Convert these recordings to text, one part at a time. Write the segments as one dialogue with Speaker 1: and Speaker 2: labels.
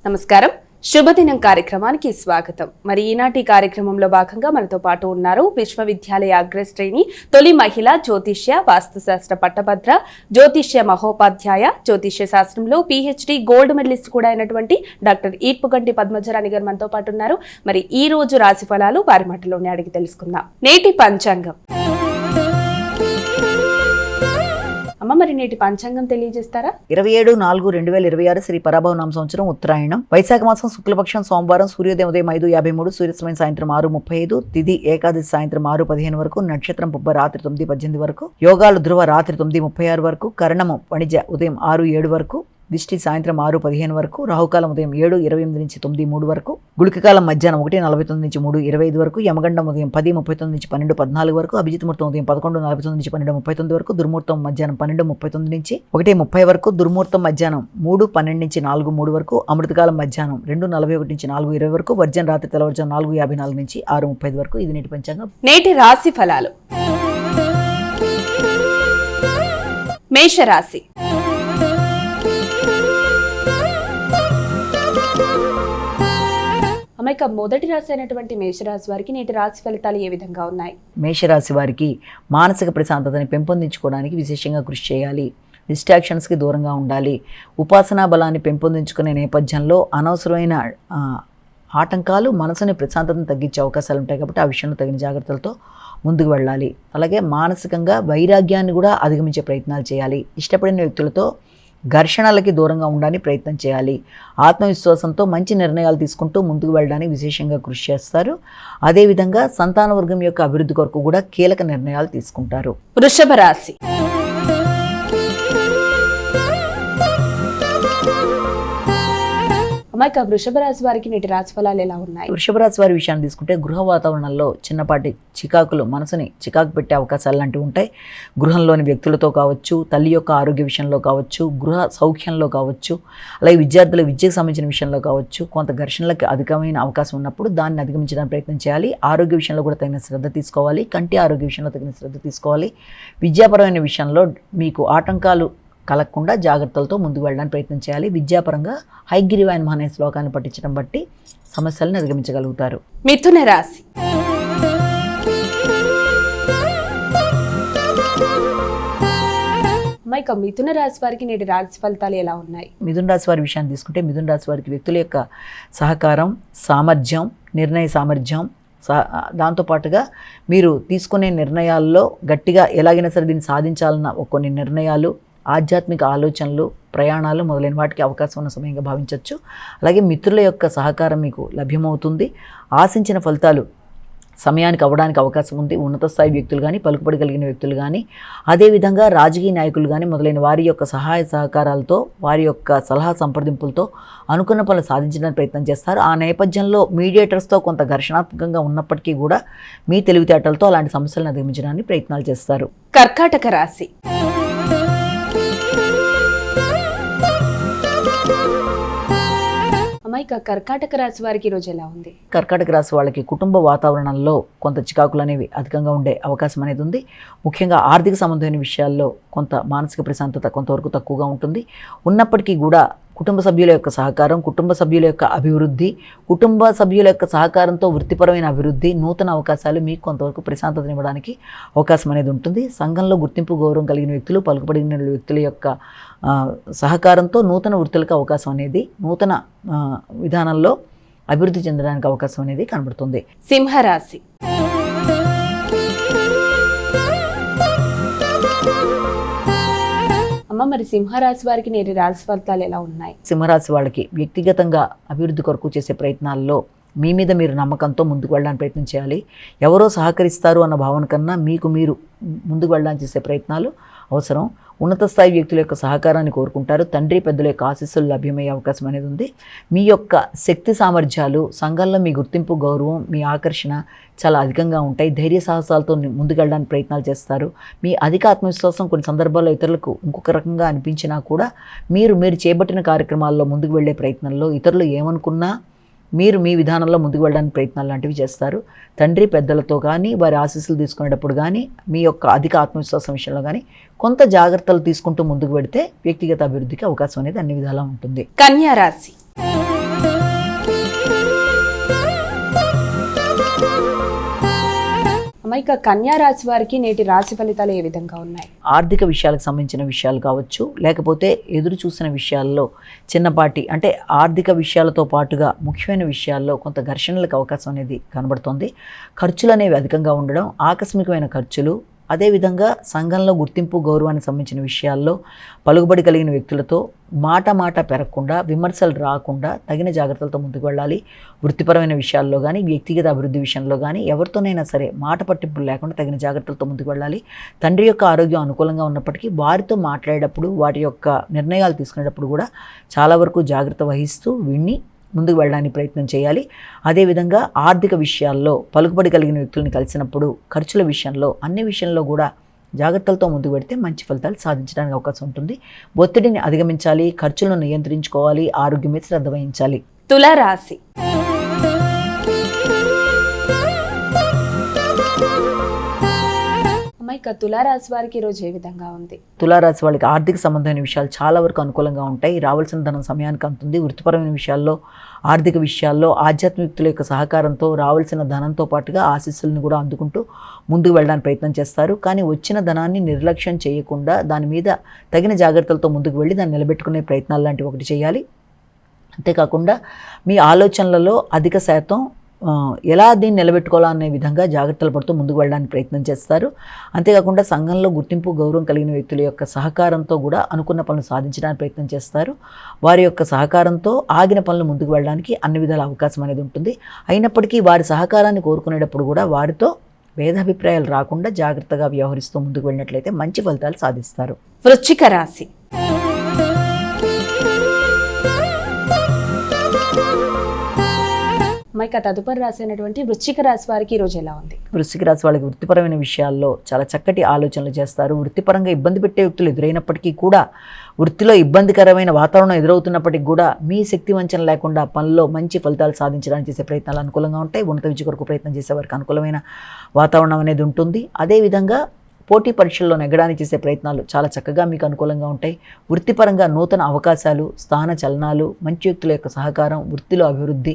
Speaker 1: నమస్కారం. శుభదినం కార్యక్రమానికి స్వాగతం. మరి ఈనాటి కార్యక్రమంలో భాగంగా మనతో పాటు ఉన్నారు విశ్వవిద్యాలయ అగ్రశ్రేణి తొలి మహిళ జ్యోతిష్య వాస్తుశాస్త్ర పట్టభద్ర జ్యోతిష్య మహోపాధ్యాయ జ్యోతిష్య శాస్త్రంలో PhD గోల్డ్ మెడలిస్ట్ కూడా అయినటువంటి డాక్టర్ ఈర్పుగంటి పద్మజరాణి గారు మనతో పాటు ఉన్నారు. మరి ఈ రోజు రాశి ఫలాలు వారి మాటలోనే అడిగి తెలుసుకుందాం. నేటి పంచాంగం. అమ్మ, మరి నేటి పంచాంగం తెలియజేస్తారా?
Speaker 2: 27/4/2026 శ్రీ పరాభవనామ సంవత్సరం ఉత్తరాయణం, వైశాఖ మాసం శుక్లపక్షం సోమవారం, సూర్యోదయం ఉదయం 5:53, సూర్యాస్తమయం సాయంత్రం 6:35, తిథి ఏకాదశి సాయంత్రం 6:15 వరకు, నక్షత్రం పుబ్బ రాత్రి 9:18 వరకు, యోగాలు ధ్రువ రాత్రి 9:36 వరకు, కరణము వణిజ ఉదయం 6:07 వరకు, దిష్టి సాయంత్రం 6:15 వరకు, రాహుకాలం ఉదయం 7:28 నుంచి 9:03 వరకు, గుళికకాలం మధ్యాహ్నం 1:49 నుంచి 3:25 వరకు, యమగండం ఉదయం 10:39 నుంచి 12:14 వరకు, అభిజిత్ ముహూర్తం ఉదయం 11:49 నుంచి 12:39 వరకు, దుర్ముహూర్తం మధ్యాహ్నం 12:39 నుంచి 1:30 వరకు, దుర్ముహూర్తం మధ్యాహ్నం 3:12 నుంచి 4:03 వరకు, అమృతకాలం మధ్యాహ్నం 2:41 నుంచి 4:20 వరకు, వర్జన్ రాత్రి తెల్లవారుజాము 4:54 నుంచి 6:35 వరకు. ఇది నేటి పంచాంగం.
Speaker 1: నేటి రాశి ఫలాలు. మేషరాశి. అమ్మాయిక మొదటి రాశి అయినటువంటి మేషరాశి వారికి నేటి రాశి ఫలితాలు ఏ విధంగా ఉన్నాయి?
Speaker 2: మేషరాశి వారికి మానసిక ప్రశాంతతని పెంపొందించుకోవడానికి విశేషంగా కృషి చేయాలి. డిస్ట్రాక్షన్స్కి దూరంగా ఉండాలి. ఉపాసనా బలాన్ని పెంపొందించుకునే నేపథ్యంలో అనవసరమైన ఆటంకాలు మనసుని ప్రశాంతతను తగ్గించే అవకాశాలు ఉంటాయి కాబట్టి ఆ విషయంలో తగిన జాగ్రత్తలతో ముందుకు వెళ్ళాలి. అలాగే మానసికంగా వైరాగ్యాన్ని కూడా అధిగమించే ప్రయత్నాలు చేయాలి. ఇష్టపడిన వ్యక్తులతో ఘర్షణలకి దూరంగా ఉండడానికి ప్రయత్నం చేయాలి. ఆత్మవిశ్వాసంతో మంచి నిర్ణయాలు తీసుకుంటూ ముందుకు వెళ్ళడానికి విశేషంగా కృషి చేస్తారు. అదేవిధంగా సంతాన వర్గం యొక్క అభివృద్ధి కొరకు కూడా కీలక నిర్ణయాలు తీసుకుంటారు.
Speaker 1: వృషభ రాశి. అమ్మాయిక వృషభ రాశి వారికి నేటి రాశి ఫలాలు ఎలా ఉన్నాయి?
Speaker 2: వృషభ రాశి వారి విషయాన్ని తీసుకుంటే గృహ వాతావరణంలో చిన్నపాటి చికాకులు మనసుని చికాకు పెట్టే అవకాశాలు లాంటివి ఉంటాయి. గృహంలోని వ్యక్తులతో కావచ్చు, తల్లి యొక్క ఆరోగ్య విషయంలో కావచ్చు, గృహ సౌఖ్యంలో కావచ్చు, అలాగే విద్యార్థుల విద్యకు సంబంధించిన విషయంలో కావచ్చు, కొంత ఘర్షణలకు అధికమైన అవకాశం ఉన్నప్పుడు దాన్ని అధిగమించడానికి ప్రయత్నం చేయాలి. ఆరోగ్య విషయంలో కూడా తగిన శ్రద్ధ తీసుకోవాలి. కంటి ఆరోగ్య విషయంలో తగిన శ్రద్ధ తీసుకోవాలి. విద్యాపరమైన విషయంలో మీకు ఆటంకాలు కలగకుండా జాగ్రత్తలతో ముందుకు వెళ్ళడానికి ప్రయత్నం చేయాలి. విద్యాపరంగా హైగ్రీవాయన మహా అనే శ్లోకాన్ని పఠించడం బట్టి సమస్యలను అధిగమించగలుగుతారు.
Speaker 1: మిథున రాశి. అమ్మాయిక మిథున రాశి వారికి నేటి రాశి ఫలితాలు ఎలా ఉన్నాయి?
Speaker 2: మిథున రాశి వారి విషయాన్ని తీసుకుంటే మిథున రాశి వారికి వ్యక్తుల యొక్క సహకారం, సామర్థ్యం, నిర్ణయ సామర్థ్యం, దాంతోపాటుగా మీరు తీసుకునే నిర్ణయాల్లో గట్టిగా ఎలాగైనా సరే దీన్ని సాధించాలన్న కొన్ని నిర్ణయాలు, ఆధ్యాత్మిక ఆలోచనలు, ప్రయాణాలు మొదలైన వాటికి అవకాశం ఉన్న సమయంగా భావించవచ్చు. అలాగే మిత్రుల యొక్క సహకారం మీకు లభ్యమవుతుంది. ఆశించిన ఫలితాలు సమయానికి అవ్వడానికి అవకాశం ఉంది. ఉన్నత స్థాయి వ్యక్తులు కానీ, పలుకుబడి కలిగిన వ్యక్తులు కానీ, అదేవిధంగా రాజకీయ నాయకులు కానీ మొదలైన వారి యొక్క సహాయ సహకారాలతో, వారి యొక్క సలహా సంప్రదింపులతో అనుకున్న పనులు సాధించడానికి ప్రయత్నం చేస్తారు. ఆ నేపథ్యంలో మీడియేటర్స్తో కొంత ఘర్షణాత్మకంగా ఉన్నప్పటికీ కూడా మీ తెలివితేటలతో అలాంటి సమస్యలను అధిగమించడానికి ప్రయత్నాలు చేస్తారు.
Speaker 1: కర్కాటక రాశి. అమ్మాయిక కర్కాటక రాశి వారికి ఈరోజు ఎలా ఉంది?
Speaker 2: కర్కాటక రాశి వాళ్ళకి కుటుంబ వాతావరణంలో కొంత చికాకులు అనేవి అధికంగా ఉండే అవకాశం అనేది ఉంది. ముఖ్యంగా ఆర్థిక సంబంధమైన విషయాల్లో కొంత మానసిక ప్రశాంతత కొంతవరకు తక్కువగా ఉంటుంది. ఉన్నప్పటికీ కూడా కుటుంబ సభ్యుల యొక్క సహకారం, కుటుంబ సభ్యుల యొక్క అభివృద్ధి, కుటుంబ సభ్యుల యొక్క సహకారంతో వృత్తిపరమైన అభివృద్ధి, నూతన అవకాశాలు మీకు కొంతవరకు ప్రశాంతతనివ్వడానికి అవకాశం అనేది ఉంటుంది. సంఘంలో గుర్తింపు, గౌరవం కలిగిన వ్యక్తులు, పలుకుబడిన వ్యక్తుల యొక్క సహకారంతో నూతన వృత్తులకు అవకాశం అనేది, నూతన విధానంలో అభివృద్ధి చెందడానికి అవకాశం అనేది కనబడుతుంది.
Speaker 1: సింహరాశి. అమ్మ, మరి సింహరాశి వారికి నేటి రాశి ఫలితాలు ఎలా ఉన్నాయి?
Speaker 2: సింహరాశి వాళ్ళకి వ్యక్తిగతంగా అభివృద్ధి కొరకు చేసే ప్రయత్నాల్లో మీ మీద మీరు నమ్మకంతో ముందుకు వెళ్ళడానికి ప్రయత్నం చేయాలి. ఎవరో సహకరిస్తారు అన్న భావన కన్నా మీకు మీరు ముందుకు వెళ్ళడానికి చేసే ప్రయత్నాలు అవసరం. ఉన్నత స్థాయి వ్యక్తుల యొక్క సహకారాన్ని కోరుకుంటారు. తండ్రి పెద్దల యొక్క ఆశీస్సులు లభ్యమయ్యే అవకాశం అనేది ఉంది. మీ యొక్క శక్తి సామర్థ్యాలు, సంఘంలో మీ గుర్తింపు, గౌరవం, మీ ఆకర్షణ చాలా అధికంగా ఉంటాయి. ధైర్య సాహసాలతో ముందుకెళ్ళడానికి ప్రయత్నాలు చేస్తారు. మీ అధిక ఆత్మవిశ్వాసం కొన్ని సందర్భాల్లో ఇతరులకు ఇంకొక రకంగా అనిపించినా కూడా మీరు చేపట్టిన కార్యక్రమాల్లో ముందుకు వెళ్ళే ప్రయత్నంలో ఇతరులు ఏమనుకున్నా మీరు మీ విధానంలో ముందుకు వెళ్ళడానికి ప్రయత్నాలు లాంటివి చేస్తారు. తండ్రి పెద్దలతో కానీ, వారి ఆశీస్సులు తీసుకునేటప్పుడు కానీ, మీ యొక్క అధిక ఆత్మవిశ్వాసం విషయంలో కానీ కొంత జాగ్రత్తలు తీసుకుంటూ ముందుకు పెడితే వ్యక్తిగత అభివృద్ధికి అవకాశం అనేది అన్ని విధాలా ఉంటుంది.
Speaker 1: కన్యా రాశి. ఇక కన్యా రాశి వారికి నేటి రాశి ఫలితాలు ఏ విధంగా ఉన్నాయి?
Speaker 2: ఆర్థిక విషయాలకు సంబంధించిన విషయాలు కావచ్చు, లేకపోతే ఎదురు చూసిన విషయాల్లో చిన్నపాటి అంటే ఆర్థిక విషయాలతో పాటుగా ముఖ్యమైన విషయాల్లో కొంత ఘర్షణలకు అవకాశం అనేది కనబడుతోంది. ఖర్చులు అనేవి అధికంగా ఉండడం, ఆకస్మికమైన ఖర్చులు, అదేవిధంగా సంఘంలో గుర్తింపు గౌరవానికి సంబంధించిన విషయాల్లో పలుకుబడి కలిగిన వ్యక్తులతో మాట పెరగకుండా, విమర్శలు రాకుండా తగిన జాగ్రత్తలతో ముందుకు వెళ్ళాలి. వృత్తిపరమైన విషయాల్లో కానీ, వ్యక్తిగత అభివృద్ధి విషయంలో కానీ ఎవరితోనైనా సరే మాట పట్టింపులు లేకుండా తగిన జాగ్రత్తలతో ముందుకు వెళ్ళాలి. తండ్రి యొక్క ఆరోగ్యం అనుకూలంగా ఉన్నప్పటికీ వారితో మాట్లాడేటప్పుడు, వాటి యొక్క నిర్ణయాలు తీసుకునేటప్పుడు కూడా చాలా వరకు జాగ్రత్త వహిస్తూ విని ముందుకు వెళ్ళడానికి ప్రయత్నం చేయాలి. అదేవిధంగా ఆర్థిక విషయాల్లో పలుకుబడి కలిగిన వ్యక్తులను కలిసినప్పుడు ఖర్చుల విషయంలో అన్ని విషయంలో కూడా జాగ్రత్తలతో ముందుకు పెడితే మంచి ఫలితాలు సాధించడానికి అవకాశం ఉంటుంది. ఒత్తిడిని అధిగమించాలి, ఖర్చులను నియంత్రించుకోవాలి, ఆరోగ్యం మీద శ్రద్ధ వహించాలి.
Speaker 1: తులారాశి. ఇక తులారాశి వారికి ఈరోజు ఏ విధంగా ఉంది?
Speaker 2: తులారాశి వాళ్ళకి ఆర్థిక సంబంధమైన విషయాలు చాలా వరకు అనుకూలంగా ఉంటాయి. రావాల్సిన ధనం సమయానికి అందుతుంది. వృత్తిపరమైన విషయాల్లో, ఆర్థిక విషయాల్లో ఆధ్యాత్మికతల యొక్క సహకారంతో రావాల్సిన ధనంతో పాటుగా ఆశీస్సులను కూడా అందుకుంటూ ముందుకు వెళ్ళడానికి ప్రయత్నం చేస్తారు. కానీ వచ్చిన ధనాన్ని నిర్లక్ష్యం చేయకుండా దాని మీద తగిన జాగ్రత్తలతో ముందుకు వెళ్ళి దాన్ని నిలబెట్టుకునే ప్రయత్నాలు లాంటివి ఒకటి చేయాలి. అంతేకాకుండా మీ ఆలోచనలలో అధిక శాతం ఎలా దీన్ని నిలబెట్టుకోవాలా అనే విధంగా జాగ్రత్తలు పడుతూ ముందుకు వెళ్ళడానికి ప్రయత్నం చేస్తారు. అంతేకాకుండా సంఘంలో గుర్తింపు గౌరవం కలిగిన వ్యక్తుల యొక్క సహకారంతో కూడా అనుకున్న పనులు సాధించడానికి ప్రయత్నం చేస్తారు. వారి యొక్క సహకారంతో ఆగిన పనులు ముందుకు వెళ్ళడానికి అన్ని విధాల అవకాశం అనేది ఉంటుంది. అయినప్పటికీ వారి సహకారాన్ని కోరుకునేటప్పుడు కూడా వారితో భేదాభిప్రాయాలు రాకుండా జాగ్రత్తగా వ్యవహరిస్తూ ముందుకు వెళ్ళినట్లయితే మంచి ఫలితాలు సాధిస్తారు.
Speaker 1: వృశ్చిక రాశి. ఇక తదుపరి రాశి అయినటువంటి వృశ్చిక రాశి వారికి ఈరోజు ఎలా ఉంది?
Speaker 2: వృశ్చిక రాశి వాళ్ళకి వృత్తిపరమైన విషయాల్లో చాలా చక్కటి ఆలోచనలు చేస్తారు. వృత్తిపరంగా ఇబ్బంది పెట్టే వ్యక్తులు ఎదురైనప్పటికీ కూడా, వృత్తిలో ఇబ్బందికరమైన వాతావరణం ఎదురవుతున్నప్పటికీ కూడా మీ శక్తి వంచన లేకుండా పనిలో మంచి ఫలితాలు సాధించడానికి చేసే ప్రయత్నాలు అనుకూలంగా ఉంటాయి. ఉన్నత విద్య కొరకు ప్రయత్నం చేసే వారికి అనుకూలమైన వాతావరణం అనేది ఉంటుంది. అదేవిధంగా పోటీ పరీక్షల్లో నెగ్గడానికి చేసే ప్రయత్నాలు చాలా చక్కగా మీకు అనుకూలంగా ఉంటాయి. వృత్తిపరంగా నూతన అవకాశాలు, స్థాన చలనాలు, మంచి వ్యక్తుల యొక్క సహకారం, వృత్తిలో అభివృద్ధి,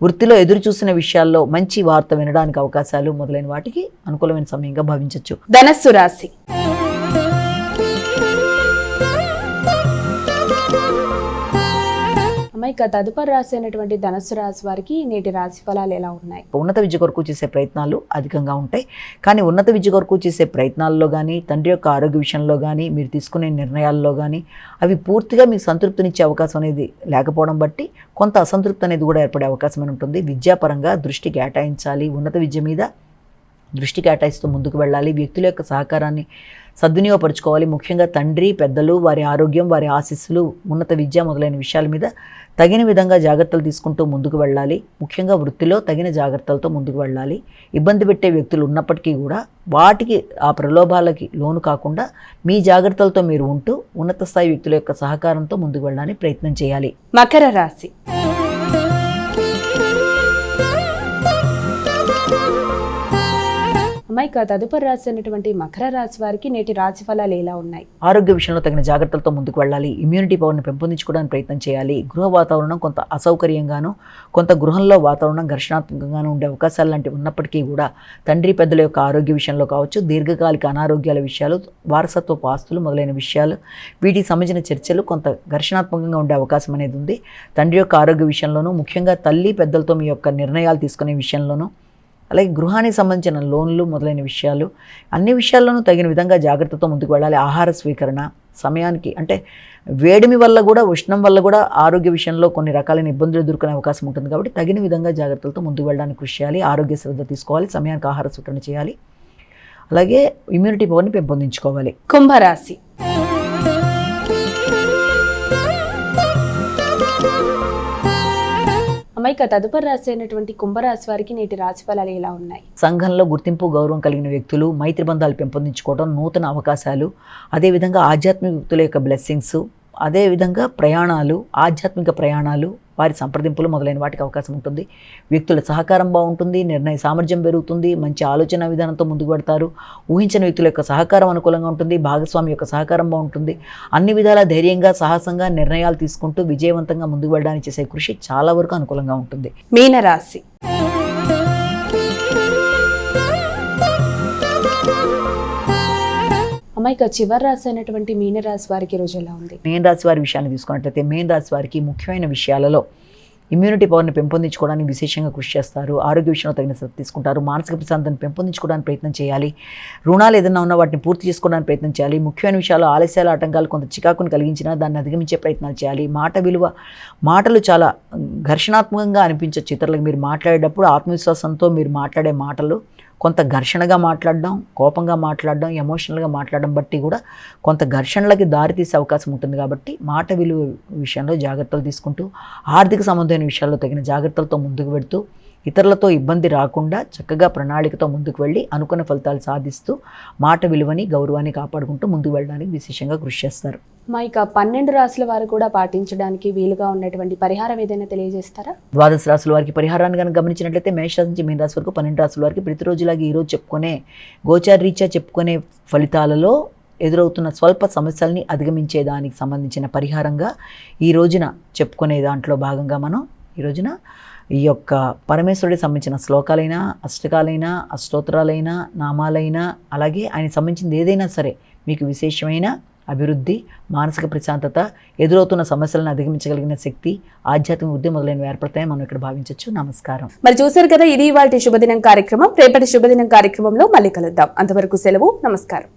Speaker 2: వృత్తిలో ఎదురు చూసిన విషయాల్లో మంచి వార్త వినడానికి అవకాశాలు మొదలైన వాటికి అనుకూలమైన సమయంగా భావించవచ్చు.
Speaker 1: ధనస్సు రాశి. ఇక తదుపరి రాశి అయినటువంటి ధనస్సు రాశి వారికి నేటి రాశి ఫలాలు ఎలా ఉన్నాయి?
Speaker 2: ఉన్నత విద్య కొరకు చేసే ప్రయత్నాలు అధికంగా ఉంటాయి. కానీ ఉన్నత విద్య కొరకు చేసే ప్రయత్నాల్లో కానీ, తండ్రి యొక్క ఆరోగ్య విషయంలో కానీ, మీరు తీసుకునే నిర్ణయాల్లో కానీ అవి పూర్తిగా మీకు సంతృప్తినిచ్చే అవకాశం అనేది లేకపోవడం బట్టి కొంత అసంతృప్తి అనేది కూడా ఏర్పడే అవకాశం ఉంటుంది. విద్యాపరంగా దృష్టి కేటాయించాలి. ఉన్నత విద్య మీద దృష్టి కేటాయిస్తూ ముందుకు వెళ్ళాలి. వ్యక్తుల యొక్క సహకారాన్ని సద్వినియోగపరుచుకోవాలి. ముఖ్యంగా తండ్రి, పెద్దలు, వారి ఆరోగ్యం, వారి ఆశీస్సులు, ఉన్నత విద్య మొదలైన విషయాల మీద తగిన విధంగా జాగ్రత్తలు తీసుకుంటూ ముందుకు వెళ్ళాలి. ముఖ్యంగా వృత్తిలో తగిన జాగ్రత్తలతో ముందుకు వెళ్ళాలి. ఇబ్బంది పెట్టే వ్యక్తులు ఉన్నప్పటికీ కూడా వాటికి ఆ ప్రలోభాలకి లోను కాకుండా మీ జాగ్రత్తలతో మీరు ఉంటూ ఉన్నత స్థాయి వ్యక్తుల యొక్క సహకారంతో ముందుకు వెళ్ళడానికి ప్రయత్నం చేయాలి.
Speaker 1: మకర రాశి. ఇక తదుపరి రాశి అయినటువంటి మకర రాశి వారికి నేటి రాశి ఫలాలు ఎలా ఉన్నాయి?
Speaker 2: ఆరోగ్య విషయంలో తగిన జాగ్రత్తలతో ముందుకు వెళ్ళాలి. ఇమ్యూనిటీ పవర్ని పెంపొందించుకోవడానికి ప్రయత్నం చేయాలి. గృహ వాతావరణం కొంత అసౌకర్యంగాను, కొంత గృహంలో వాతావరణం ఘర్షణాత్మకంగాను ఉండే అవకాశాలు లాంటివి ఉన్నప్పటికీ కూడా తండ్రి పెద్దల యొక్క ఆరోగ్య విషయంలో కావచ్చు, దీర్ఘకాలిక అనారోగ్యాల విషయాలు, వారసత్వ ఆస్తులు మొదలైన విషయాలు, వీటికి సంబంధించిన చర్చలు కొంత ఘర్షణాత్మకంగా ఉండే అవకాశం అనేది ఉంది. తండ్రి యొక్క ఆరోగ్య విషయంలోనూ, ముఖ్యంగా తల్లి పెద్దలతో మీ యొక్క నిర్ణయాలు తీసుకునే విషయంలోనూ, అలాగే గృహానికి సంబంధించిన లోన్లు మొదలైన విషయాలు, అన్ని విషయాల్లోనూ తగిన విధంగా జాగ్రత్తతో ముందుకు వెళ్ళాలి. ఆహార స్వీకరణ సమయానికి, అంటే వేడిమి వల్ల కూడా, ఉష్ణం వల్ల కూడా ఆరోగ్య విషయంలో కొన్ని రకాలైన ఇబ్బందులు ఎదుర్కొనే అవకాశం ఉంటుంది. కాబట్టి తగిన విధంగా జాగ్రత్తలతో ముందుకు వెళ్ళడానికి కృషి చేయాలి. ఆరోగ్య శ్రద్ధ తీసుకోవాలి. సమయానికి ఆహార స్వీకరణ చేయాలి. అలాగే ఇమ్యూనిటీ పవర్ని పెంపొందించుకోవాలి.
Speaker 1: కుంభరాశి. ఇక తదుపరి రాశి అయినటువంటి కుంభరాశి వారికి నేటి రాశి ఫలాలు ఎలా ఉన్నాయి?
Speaker 2: సంఘంలో గుర్తింపు గౌరవం కలిగిన వ్యక్తులు, మైత్రి బంధాలు పెంపొందించుకోవడం, నూతన అవకాశాలు, అదేవిధంగా ఆధ్యాత్మిక వ్యక్తుల యొక్క బ్లెస్సింగ్స్, అదేవిధంగా ప్రయాణాలు, ఆధ్యాత్మిక ప్రయాణాలు, వారి సంప్రదింపులు మొదలైన వాటికి అవకాశం ఉంటుంది. వ్యక్తుల సహకారం బాగుంటుంది. నిర్ణయ సామర్థ్యం పెరుగుతుంది. మంచి ఆలోచన విధానంతో ముందుకు పెడతారు. ఊహించిన వ్యక్తుల యొక్క సహకారం అనుకూలంగా ఉంటుంది. భాగస్వామి యొక్క సహకారం బాగుంటుంది. అన్ని విధాల ధైర్యంగా, సాహసంగా నిర్ణయాలు తీసుకుంటూ విజయవంతంగా ముందుకు వెళ్ళడానికి చేసే కృషి చాలా వరకు అనుకూలంగా ఉంటుంది.
Speaker 1: మీనరాశి. అమ్మ, ఇక చివరి రాశి అయినటువంటి మీనరాశి వారికి ఈ రోజు ఎలా ఉంది?
Speaker 2: మీన రాశి వారి విషయాన్ని తీసుకున్నట్లయితే మీన రాశి వారికి ముఖ్యమైన విషయాలలో ఇమ్యూనిటీ పవర్ని పెంపొందించుకోవడానికి విశేషంగా కృషి చేస్తారు. ఆరోగ్య విషయంలో తగిన శ్రద్ధ తీసుకుంటారు. మానసిక ప్రశాంతతను పెంపొందించుకోవడానికి ప్రయత్నం చేయాలి. రుణాలు ఏదైనా ఉన్నా వాటిని పూర్తి చేసుకోవడానికి ప్రయత్నం చేయాలి. ముఖ్యమైన విషయాలు ఆలస్యాలు ఆటంకాలు కొంత చికాకును కలిగించినా దాన్ని అధిగమించే ప్రయత్నాలు చేయాలి. మాటలు చాలా ఘర్షణాత్మకంగా అనిపించవచ్చు ఇతరులకు. మీరు మాట్లాడేటప్పుడు ఆత్మవిశ్వాసంతో మీరు మాట్లాడే మాటలు కొంత ఘర్షణగా మాట్లాడడం, కోపంగా మాట్లాడడం, ఎమోషనల్గా మాట్లాడడం బట్టి కూడా కొంత ఘర్షణలకి దారితీసే అవకాశం ఉంటుంది. కాబట్టి మాట విలువ విషయంలో జాగ్రత్తలు తీసుకుంటూ, ఆర్థిక సంబంధమైన విషయాల్లో తగిన జాగ్రత్తలతో ముందుకు వెళుతూ, ఇతరులతో ఇబ్బంది రాకుండా చక్కగా ప్రణాళికతో ముందుకు వెళ్ళి అనుకున్న ఫలితాలు సాధిస్తూ మాట విలువని గౌరవాన్ని కాపాడుకుంటూ ముందుకు వెళ్ళడానికి విశేషంగా కృషి చేస్తారు.
Speaker 1: మా ఇక 12 రాశుల వారు కూడా పాటించడానికి వీలుగా ఉన్నటువంటి పరిహారం ఏదైనా తెలియజేస్తారా?
Speaker 2: 12 రాశుల వారికి పరిహారాన్ని కనుక గమనించినట్లయితే మేషరాశి నుంచి మీన రాశి వరకు 12 రాశుల వారికి ప్రతిరోజులాగా ఈరోజు చెప్పుకునే గోచారీత్యా చెప్పుకునే ఫలితాలలో ఎదురవుతున్న స్వల్ప సమస్యల్ని అధిగమించే దానికి సంబంధించిన పరిహారంగా ఈ రోజున చెప్పుకునే దాంట్లో భాగంగా మనం ఈ రోజున ఈ యొక్క పరమేశ్వరుడికి సంబంధించిన శ్లోకాలైనా, అష్టకాలైనా, అష్టోత్తరాలైనా, నామాలైనా, అలాగే ఆయనకి సంబంధించింది ఏదైనా సరే మీకు విశేషమైన అభివృద్ధి, మానసిక ప్రశాంతత, ఎదురవుతున్న సమస్యలను అధిగమించగలిగిన శక్తి, ఆధ్యాత్మిక వృద్ధి మొదలైనవి ఏర్పడతాయని మనం ఇక్కడ భావించవచ్చు. నమస్కారం.
Speaker 1: మరి చూశారు కదా, ఇది ఇవాల్టి శుభదినం కార్యక్రమం. రేపటి శుభదినం కార్యక్రమంలో మళ్ళీ కలుద్దాం. అంతవరకు సెలవు. నమస్కారం.